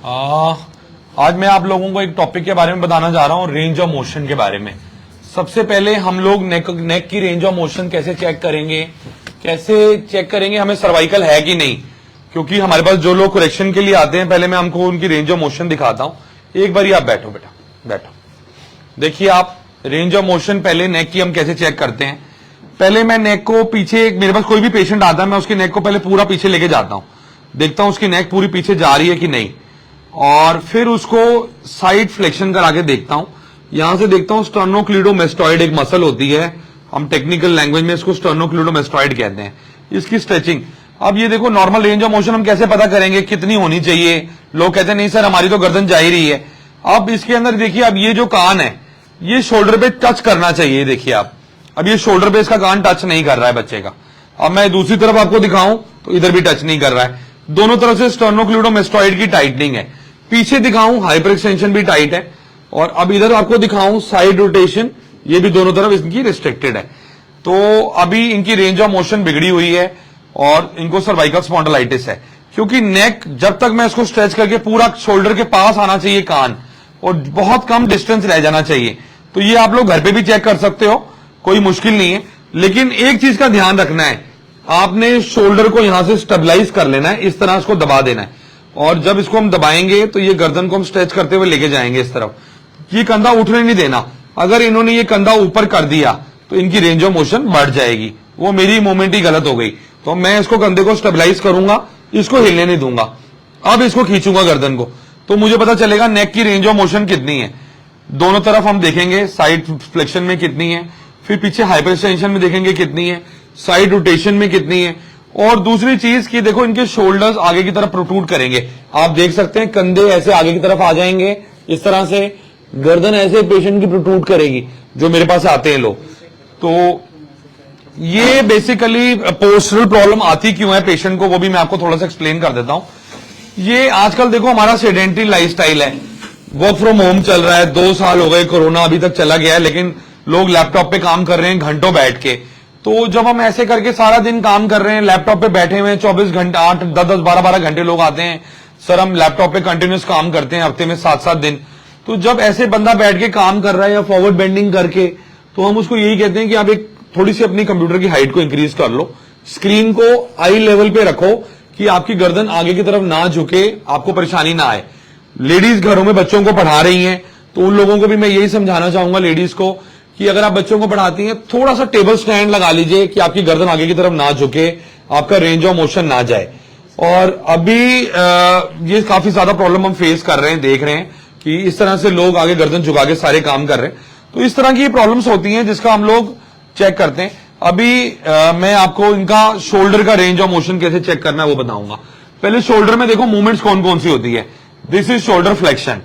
आ, आज मैं आप लोगों को एक टॉपिक के बारे में बताना जा रहा हूं, रेंज ऑफ मोशन के बारे में। सबसे पहले हम लोग नेक की रेंज ऑफ मोशन कैसे चेक करेंगे, हमें सर्वाइकल है कि नहीं, क्योंकि हमारे पास जो लोग करेक्शन के लिए आते हैं, पहले मैं हमको उनकी रेंज ऑफ मोशन दिखाता हूं। एक बार आप बैठो बेटा, बैठो। देखिए आप रेंज ऑफ मोशन पहले नेक की हम कैसे चेक करते हैं। पहले मैं नेक को पीछे, मेरे पास कोई भी पेशेंट आता है, मैं उसकी नेक को पहले पूरा पीछे लेके जाता हूं, देखता हूं उसकी नेक पूरी पीछे जा रही है कि नहीं, और फिर उसको साइड फ्लेक्शन करा के देखता हूं। यहां से देखता हूं स्टर्नोक्लीडोमेस्टॉइड एक मसल होती है, हम टेक्निकल लैंग्वेज में इसको स्टर्नोक्लीडोमेस्टॉइड कहते हैं, इसकी स्ट्रेचिंग। अब ये देखो नॉर्मल रेंज ऑफ मोशन हम कैसे पता करेंगे, कितनी होनी चाहिए। लोग कहते हैं नहीं सर हमारी तो गर्दन जा ही रही है। अब इसके अंदर देखिए, अब ये जो कान है ये शोल्डर पे टच करना चाहिए। देखिए आप, अब ये शोल्डर पे इसका कान टच नहीं कर रहा है बच्चे का। अब मैं दूसरी तरफ आपको दिखाऊं तो इधर भी टच नहीं कर रहा है। दोनों तरफ से स्टर्नोक्लीडोमेस्टॉइड की टाइटनिंग है। पीछे दिखाऊं हाइपर एक्सटेंशन भी टाइट है, और अब इधर आपको दिखाऊं साइड रोटेशन, ये भी दोनों तरफ इनकी रिस्ट्रिक्टेड है। तो अभी इनकी रेंज ऑफ मोशन बिगड़ी हुई है और इनको सर्वाइकल स्पॉन्डिलाइटिस है, क्योंकि नेक जब तक मैं इसको स्ट्रेच करके पूरा शोल्डर के पास आना चाहिए कान, और बहुत कम डिस्टेंस रह जाना चाहिए। तो ये आप लोग घर पे भी चेक कर सकते हो, कोई मुश्किल नहीं है। लेकिन एक चीज का ध्यान रखना है, आपने शोल्डर को यहां से स्टेबलाइज कर लेना है, इस तरह इसको दबा देना है, और जब इसको हम दबाएंगे तो ये गर्दन को हम स्ट्रेच करते हुए लेके जाएंगे इस तरफ। ये कंधा उठने नहीं देना। अगर इन्होंने ये कंधा ऊपर कर दिया तो इनकी रेंज ऑफ मोशन बढ़ जाएगी, वो मेरी मूवमेंट ही गलत हो गई। तो मैं इसको कंधे को स्टेबलाइज करूंगा, इसको हिलने नहीं दूंगा। अब इसको खींचूंगा गर्दन को, तो मुझे पता चलेगा नेक की रेंज ऑफ मोशन कितनी है। दोनों तरफ हम देखेंगे साइड फ्लेक्शन में कितनी है, फिर पीछे हाइपर एक्सटेंशन में देखेंगे कितनी है, साइड रोटेशन में कितनी है। और दूसरी चीज कि देखो इनके शोल्डर्स आगे की तरफ प्रोट्रूड करेंगे। आप देख सकते हैं कंधे ऐसे आगे की तरफ आ जाएंगे, इस तरह से गर्दन ऐसे पेशेंट की प्रोट्रूड करेगी जो मेरे पास आते हैं लोग। तो ये बेसिकली पोस्चरल प्रॉब्लम आती क्यों है पेशेंट को, वो भी मैं आपको थोड़ा सा एक्सप्लेन कर देता हूं। ये आजकल देखो हमारा सेडेंटरी लाइफस्टाइल है, वर्क फ्रॉम होम चल रहा है, 2 साल हो गए, कोरोना अभी तक चला गया है, लेकिन लोग लैपटॉप पे काम कर रहे हैं घंटों बैठ के। तो जब हम ऐसे करके सारा दिन काम कर रहे हैं, लैपटॉप पे बैठे हुए हैं 24 घंटे, 8, 10, 12 घंटे लोग आते हैं, सर हम लैपटॉप पे कंटिन्यूस काम करते हैं हफ्ते में 7-7 दिन। तो जब ऐसे बंदा बैठ के काम कर रहा है या फॉरवर्ड बेंडिंग करके, तो हम उसको यही कहते हैं कि आप एक थोड़ी सी अपनी कंप्यूटर की हाइट को इंक्रीज कर लो, स्क्रीन को आई लेवल पे रखो कि आपकी गर्दन आगे की तरफ ना झुके, आपको परेशानी ना आए। लेडीज घरों में बच्चों को पढ़ा रही हैं, तो उन लोगों को भी मैं यही समझाना चाहूंगा लेडीज को कि अगर आप बच्चों को पढ़ाती हैं, थोड़ा सा टेबल स्टैंड लगा लीजिए कि आपकी गर्दन आगे की तरफ ना झुके, आपका रेंज ऑफ मोशन ना जाए। और अभी ये काफी ज्यादा प्रॉब्लम हम फेस कर रहे हैं, देख रहे हैं कि इस तरह से लोग आगे गर्दन झुका के सारे काम कर रहे हैं। तो इस तरह की प्रॉब्लम्स होती हैं जिसका हम लोग चेक करते हैं। अभी मैं आपको इनका शोल्डर का रेंज ऑफ मोशन कैसे चेक करना है वो बताऊंगा। पहले शोल्डर में देखो मूवमेंट्स कौन कौन सी होती है। This is shoulder flexion.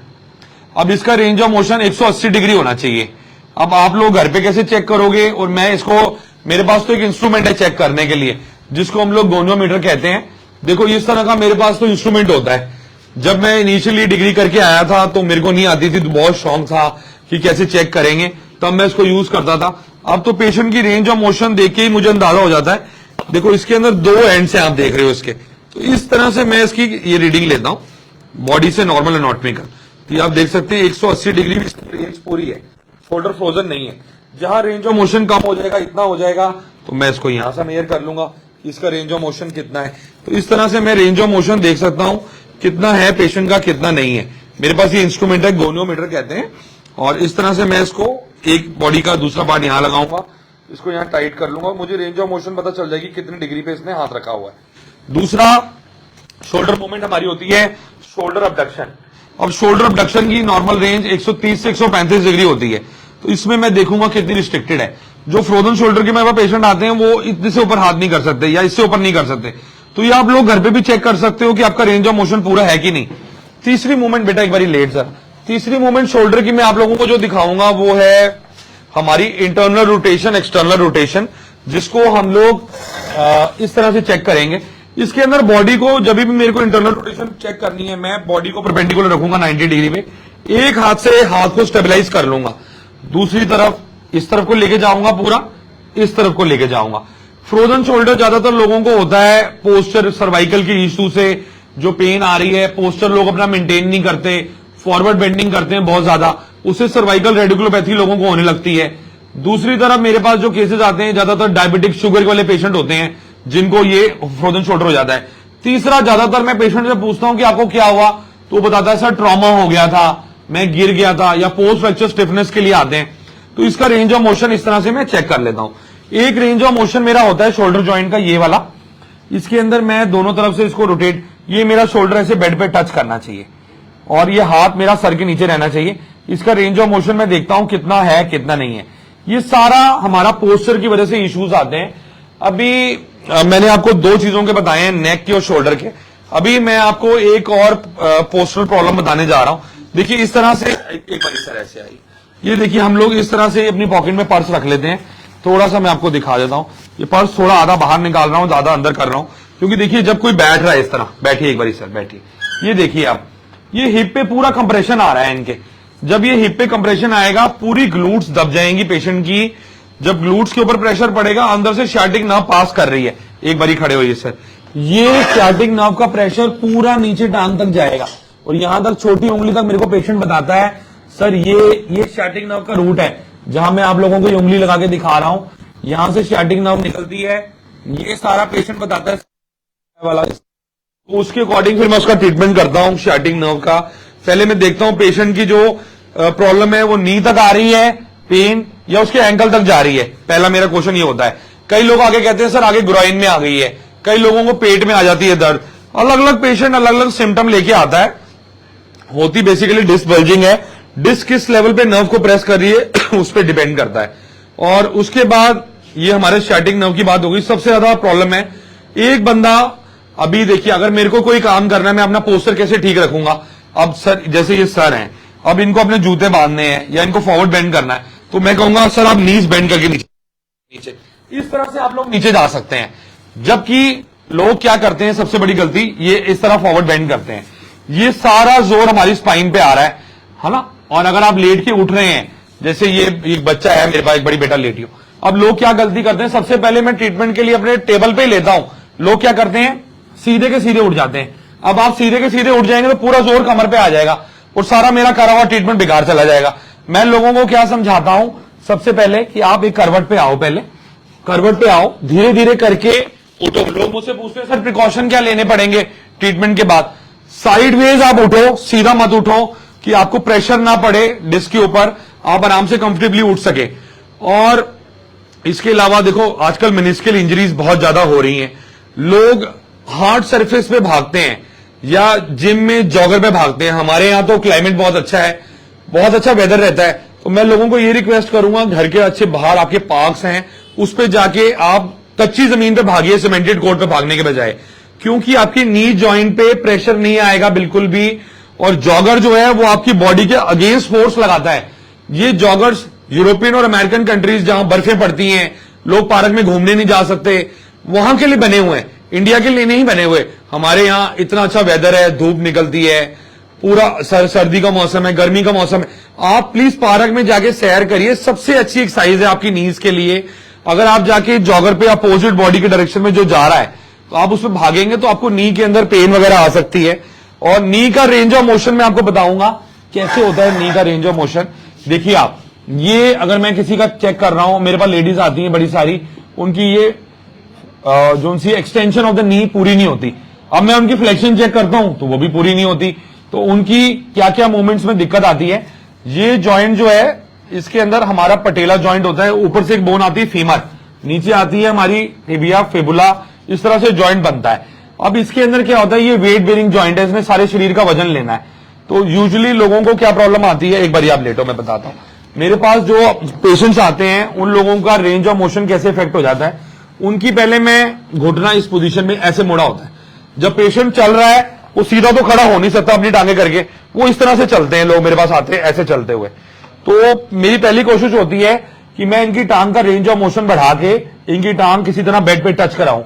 अब इसका रेंज ऑफ मोशन 180 डिग्री होना चाहिए। अब आप लोग घर पे कैसे चेक करोगे, और मैं इसको, मेरे पास तो एक इंस्ट्रूमेंट है चेक करने के लिए जिसको हम लोग गोनियोमीटर कहते हैं। देखो इस तरह का मेरे पास तो इंस्ट्रूमेंट होता है। जब मैं इनिशियली डिग्री करके आया था तो मेरे को नहीं आती थी, तो बहुत शौक था कि कैसे चेक करेंगे, तब मैं इसको यूज करता था। अब तो पेशेंट की रेंज ऑफ मोशन देख के ही मुझे अंदाजा हो जाता है। देखो इसके अंदर 2 एंड से आप देख रहे हो इसके, तो इस तरह से मैं इसकी ये रीडिंग लेता हूं बॉडी से नॉर्मल एनाटॉमी का। तो ये आप देख सकते हैं 180 डिग्री रेंज पूरी है, शोल्डर फ्रोजन नहीं है। जहां रेंज ऑफ मोशन कम हो जाएगा, इतना हो जाएगा, तो मैं इसको यहां से मेजर कर लूंगा कि इसका रेंज ऑफ मोशन कितना है। तो इस तरह से मैं रेंज ऑफ मोशन देख सकता हूं कितना है पेशेंट का, कितना नहीं है। मेरे पास ये इंस्ट्रूमेंट है, गोनियोमीटर कहते हैं, और इस तरह से मैं इसको एक बॉडी का दूसरा पार्ट यहां लगाऊंगा, इसको यहां टाइट कर लूंगा, मुझे रेंज ऑफ मोशन पता चल जाएगी कितनी डिग्री पे इसने हाथ रखा हुआ है। दूसरा शोल्डर मूवमेंट हमारी होती है शोल्डर अबडक्शन। अब शोल्डर अबडक्शन की नॉर्मल रेंज 130 से 135 डिग्री होती है। तो इसमें मैं देखूंगा कितनी रिस्ट्रिक्टेड है। जो फ्रोजन शोल्डर के मेरे पास पेशेंट आते हैं वो इतने से ऊपर हाथ नहीं कर सकते या इससे ऊपर नहीं कर सकते। तो ये आप लोग घर पे भी चेक कर सकते हो कि आपका रेंज ऑफ मोशन पूरा है कि नहीं। तीसरी मूवमेंट बेटा एक बारी लेट सर, तीसरी मूवमेंट शोल्डर की मैं आप लोगों को जो दिखाऊंगा वो है हमारी इंटरनल रोटेशन, एक्सटर्नल रोटेशन, जिसको हम लोग इस तरह से चेक करेंगे। इसके अंदर बॉडी को जब भी मेरे को इंटरनल रोटेशन चेक करनी है, मैं बॉडी को परपेंडिकुलर रखूंगा 90 डिग्री में, एक हाथ से हाथ को स्टेबलाइज कर लूंगा, दूसरी तरफ इस तरफ को लेके जाऊंगा, पूरा इस तरफ को लेके जाऊंगा। फ्रोजन शोल्डर ज्यादातर लोगों को होता है पोस्चर सर्वाइकल के इश्यू से, जो पेन आ रही है, पोस्चर लोग अपना मेंटेन नहीं करते, फॉरवर्ड बेंडिंग करते हैं बहुत ज्यादा, उससे सर्वाइकल रेडिकुलोपैथी लोगों को होने लगती है। दूसरी तरफ मेरे पास जो केसेस आते हैं ज्यादातर डायबिटिक शुगर वाले पेशेंट होते हैं जिनको ये फ्रोजन शोल्डर हो जाता है। तीसरा, ज्यादातर मैं पेशेंट से पूछता हूं कि आपको क्या हुआ, तो वो बताता है सर ट्रॉमा हो गया था, मैं गिर गया था, या पोस्ट फ्रैक्चर स्टिफनेस के लिए आते हैं। तो इसका रेंज ऑफ मोशन इस तरह से मैं चेक कर लेता हूं। एक रेंज ऑफ मोशन मेरा होता है शोल्डर जॉइंट का, ये वाला, इसके अंदर मैं दोनों तरफ से इसको रोटेट, ये मेरा शोल्डर ऐसे बेड पे टच करना चाहिए और ये हाथ मेरा सर के नीचे रहना चाहिए। इसका रेंज ऑफ मोशन मैं देखता हूं कितना है कितना नहीं है। ये सारा हमारा पोस्चर की वजह से इश्यूज आते हैं। अभी मैंने आपको दो चीजों के बताए हैं, नेक के और शोल्डर के। अभी मैं आपको एक और पोस्चरल प्रॉब्लम बताने जा रहा हूं। देखिए इस तरह से एक बार इस तरह से आई, ये देखिए हम लोग इस तरह से अपनी पॉकेट में पर्स रख लेते हैं। थोड़ा सा मैं आपको दिखा देता हूं, ये पर्स थोड़ा आधा बाहर निकाल रहा हूं, ज्यादा अंदर कर रहा हूं, क्योंकि देखिए जब कोई बैठ रहा है इस तरह, बैठिए एक बार सर बैठिए, ये देखिए आप, ये हिप पे पूरा कंप्रेशन आ रहा है इनके। जब ये हिप पे कंप्रेशन आएगा पूरी ग्लूट्स दब जाएंगी पेशेंट की। जब ग्लूट्स के ऊपर प्रेशर पड़ेगा, अंदर से शार्टिक नर्व पास कर रही है, एक बारी खड़े होइए सर, ये शार्टिक नर्व का प्रेशर पूरा नीचे टांग तक जाएगा और यहां तक छोटी उंगली तक मेरे को पेशेंट बताता है सर ये शार्टिक नर्व का रूट है, जहां मैं आप लोगों को ये उंगली लगा के दिखा रहा हूं, यहां से शार्टिक नर्व निकलती है। ये सारा पेशेंट बताता है वाला, तो उसके अकॉर्डिंग फिर मैं उसका ट्रीटमेंट करता हूं शार्टिक नर्व का। पहले मैं देखता हूं पेशेंट की जो प्रॉब्लम है वो नी तक आ रही है पेन, या उसके एंकल तक जा रही है। पहला मेरा क्वेश्चन ये होता है। कई लोग आगे कहते हैं सर आगे ग्रोइन में आ गई है, कई लोगों को पेट में आ जाती है दर्द। अलग अलग पेशेंट अलग अलग सिम्टम लेके आता है। होती बेसिकली डिस्क बल्जिंग है, डिस्क किस लेवल पे नर्व को प्रेस कर रही है उस पर डिपेंड करता है। और उसके बाद ये हमारे शार्टिक नर्व की बात होगी। सबसे ज्यादा प्रॉब्लम है एक बंदा, अभी देखिए अगर मेरे को कोई काम करना है, मैं अपना पोस्चर कैसे ठीक रखूंगा। अब सर जैसे ये सर हैं, अब इनको अपने जूते बांधने हैं या इनको फॉरवर्ड बेंड करना है, तो मैं कहूंगा सर आप नीज बेंड करके नीचे, इस तरह से आप लोग नीचे जा सकते हैं। जबकि लोग क्या करते हैं, सबसे बड़ी गलती, ये इस तरह फॉरवर्ड बेंड करते हैं। ये सारा जोर हमारी स्पाइन पे आ रहा है ना। और अगर आप लेट के उठ रहे हैं, जैसे ये एक बच्चा है मेरे पास, एक बड़ी बेटा लेटी हो। अब लोग क्या गलती करते हैं, सबसे पहले मैं ट्रीटमेंट के लिए अपने टेबल पे ही लेता हूं, लोग क्या करते हैं सीधे के सीधे उठ जाते हैं। अब आप सीधे के सीधे उठ जाएंगे तो पूरा जोर कमर पे आ जाएगा और सारा मेरा करा हुआ ट्रीटमेंट बेकार चला जाएगा। मैं लोगों को क्या समझाता हूं, सबसे पहले कि आप एक करवट पे आओ, पहले करवट पे आओ, धीरे धीरे करके उठो। लोग मुझसे पूछते हैं सर प्रिकॉशन क्या लेने पड़ेंगे ट्रीटमेंट के बाद। साइडवेज आप उठो, सीधा मत उठो कि आपको प्रेशर ना पड़े डिस्क के ऊपर, आप आराम से कंफर्टेबली उठ सके। और इसके अलावा देखो आजकल मेनिस्कल इंजरीज बहुत ज्यादा हो रही हैं। लोग हार्ड सरफेस पे भागते हैं या जिम में जॉगर पे भागते हैं। हमारे यहाँ तो क्लाइमेट बहुत अच्छा है, बहुत अच्छा वेदर रहता है, तो मैं लोगों को ये रिक्वेस्ट करूंगा घर के अच्छे बाहर आपके पार्क्स हैं, उस पे जाके आप कच्ची जमीन पे भागिए सीमेंटेड कोर्ट पे भागने के बजाय, क्योंकि आपकी नी जॉइंट पे प्रेशर नहीं आएगा बिल्कुल भी। और जॉगर जो है वो आपकी बॉडी के अगेंस्ट फोर्स लगाता है। ये जॉगर्स यूरोपियन और अमेरिकन कंट्रीज जहां बर्फें पड़ती हैं, लोग पार्क में घूमने नहीं जा सकते, वहां के लिए बने हुए हैं, इंडिया के लिए नहीं बने हुए। हमारे यहाँ इतना अच्छा वेदर है, धूप निकलती है, पूरा सर्दी का मौसम है, गर्मी का मौसम है। आप प्लीज पार्क में जाके सैर करिए, सबसे अच्छी एक्सरसाइज है आपकी नीज के लिए। अगर आप जाके जॉगर पे अपोजिट बॉडी के डायरेक्शन में जो जा रहा है तो आप उसमें भागेंगे तो आपको नी के अंदर पेन वगैरह आ सकती है। और नी का रेंज ऑफ मोशन में आपको बताऊंगा कैसे होता है नी का रेंज ऑफ मोशन। देखिए आप, ये अगर मैं किसी का चेक कर रहा हूं, मेरे पास लेडीज आती हैं बड़ी सारी, उनकी ये जो उनकी एक्सटेंशन ऑफ द नी पूरी नहीं होती। अब मैं उनकी फ्लेक्शन चेक करता हूं तो वो भी पूरी नहीं होती। तो उनकी क्या क्या मूवमेंट्स में दिक्कत आती है। ये जॉइंट जो है इसके अंदर हमारा पटेला जॉइंट होता है, ऊपर से एक बोन आती है फीमर, नीचे आती है हमारी टिबिया फेबुला, इस तरह से जॉइंट बनता है। अब इसके अंदर क्या होता है, ये वेट बेरिंग जॉइंट है, इसमें सारे शरीर का वजन लेना है। तो यूजुअली लोगों को क्या प्रॉब्लम आती है, एक बार आप लेटो मैं बताता हूं। मेरे पास जो पेशेंट्स आते हैं उन लोगों का रेंज ऑफ मोशन कैसे इफेक्ट हो जाता है। उनकी पहले मैं घुटना इस पोजीशन में ऐसे मोड़ा होता है। जब पेशेंट चल रहा है वो सीधा तो खड़ा हो नहीं सकता अपनी टांगे करके, वो इस तरह से चलते हैं, लोग मेरे पास आते हैं ऐसे चलते हुए। तो मेरी पहली कोशिश होती है कि मैं इनकी टांग का रेंज ऑफ मोशन बढ़ा के इनकी टांग किसी तरह बेड पे टच कराऊं।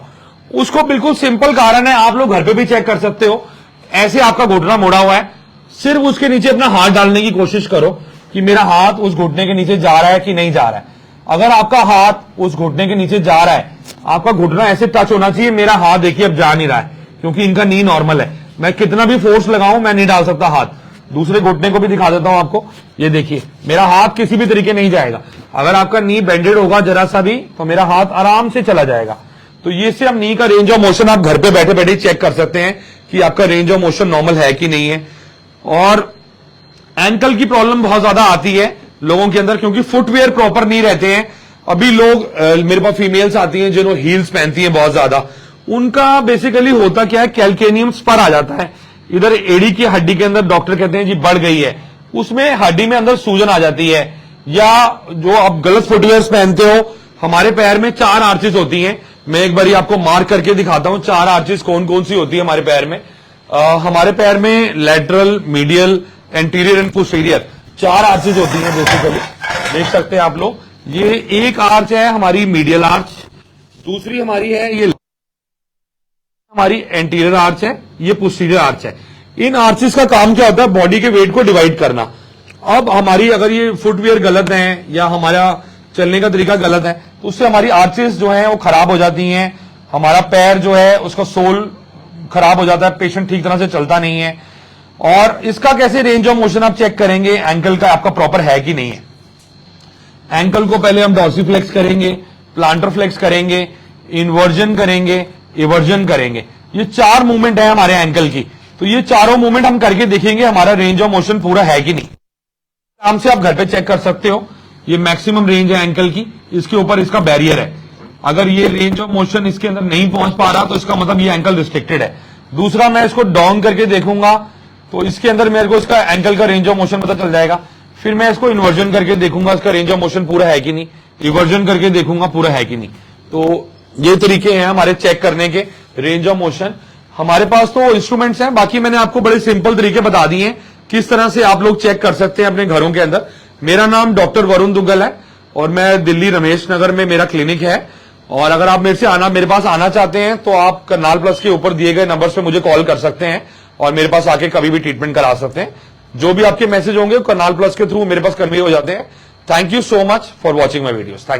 उसको बिल्कुल सिंपल कारण है, आप लोग घर पे भी चेक कर सकते हो। ऐसे आपका घुटना मोड़ा हुआ है, सिर्फ उसके नीचे अपना हाथ डालने की कोशिश करो कि मेरा हाथ उस घुटने के नीचे जा रहा है कि नहीं जा रहा है। अगर आपका हाथ उस घुटने के नीचे जा रहा है, आपका घुटना ऐसे टच होना चाहिए। मेरा हाथ देखिए अब जा नहीं रहा है क्योंकि इनका नी नॉर्मल है। मैं कितना भी फोर्स लगाऊं मैं नहीं डाल सकता हाथ। दूसरे घुटने को भी दिखा देता हूं आपको, ये देखिए मेरा हाथ किसी भी तरीके नहीं जाएगा। अगर आपका नी बेंडेड होगा जरा सा भी तो मेरा हाथ आराम से चला जाएगा। तो ये से हम नी का रेंज ऑफ मोशन आप घर पे बैठे बैठे चेक कर सकते हैं कि आपका रेंज ऑफ मोशन नॉर्मल है कि नहीं है। और एंकल की प्रॉब्लम बहुत ज्यादा आती है लोगों के अंदर, क्योंकि फुटवेयर प्रॉपर नहीं रहते हैं। अभी लोग मेरे पास फीमेल्स आती हैं जिन्होंने हील्स पहनती हैं बहुत ज्यादा, उनका बेसिकली होता क्या है, कैल्केनियम स्पर आ जाता है इधर एड़ी की हड्डी के अंदर। डॉक्टर कहते हैं जी बढ़ गई है, उसमें हड्डी में अंदर सूजन आ जाती है। या जो आप गलत फुटवेयर पहनते हो, हमारे पैर में 4 आर्चेस होती हैं। मैं एक बारी आपको मार्क करके दिखाता हूं 4 आर्चेस कौन कौन सी होती है हमारे पैर में। हमारे पैर में lateral, medial, anterior and posterior 4 arches होती हैं बेसिकली, देख सकते हैं आप लोग। ये एक आर्च है हमारी मीडियल आर्च, दूसरी हमारी है ये हमारी एंटीरियर आर्च है, ये पोस्टीरियर आर्च है। इन आर्चेस का काम क्या होता है, बॉडी के वेट को डिवाइड करना। अब हमारी अगर ये फुटवेयर गलत है या हमारा चलने का तरीका गलत है तो उससे हमारी आर्चेस जो है वो खराब हो जाती हैं। हमारा पैर जो है उसका सोल खराब हो जाता है, पेशेंट ठीक तरह से चलता नहीं है। और इसका कैसे रेंज ऑफ मोशन आप चेक करेंगे, एंकल का आपका प्रॉपर है कि नहीं है। एंकल को पहले हम डॉर्सीफ्लेक्स करेंगे, प्लांटर फ्लेक्स करेंगे, इन्वर्जन करेंगे, इवर्जन करेंगे। ये 4 मूवमेंट है हमारे एंकल की। तो ये चारों मूवमेंट हम करके देखेंगे हमारा रेंज ऑफ मोशन पूरा है कि नहीं। आराम से आप घर पे चेक कर सकते हो। ये मैक्सिमम रेंज है एंकल की, इसके ऊपर इसका बैरियर है। अगर ये रेंज ऑफ मोशन इसके अंदर नहीं पहुंच पा रहा तो इसका मतलब ये एंकल रिस्ट्रिक्टेड है। दूसरा, मैं इसको डाउन करके देखूंगा तो इसके अंदर मेरे को इसका एंकल का रेंज ऑफ मोशन पता चल जाएगा। फिर मैं इसको इन्वर्जन करके देखूंगा इसका रेंज ऑफ मोशन पूरा है कि नहीं, रिवर्जन करके देखूंगा पूरा है कि नहीं। तो ये तरीके हैं हमारे चेक करने के रेंज ऑफ मोशन। हमारे पास तो इंस्ट्रूमेंट्स हैं, बाकी मैंने आपको बड़े सिंपल तरीके बता दिए हैं किस तरह से आप लोग चेक कर सकते हैं अपने घरों के अंदर। मेरा नाम डॉक्टर वरुण दुग्गल है और मैं दिल्ली रमेश नगर में मेरा क्लिनिक है। और अगर आप मेरे पास आना चाहते हैं तो आप करनाल प्लस के ऊपर दिए गए नंबर पे मुझे कॉल कर सकते हैं और मेरे पास आके कभी भी ट्रीटमेंट करा सकते हैं। जो भी आपके मैसेज होंगे करनाल प्लस के थ्रू मेरे पास कन्वे हो जाते हैं। Thank you so much for watching my videos. Thank you.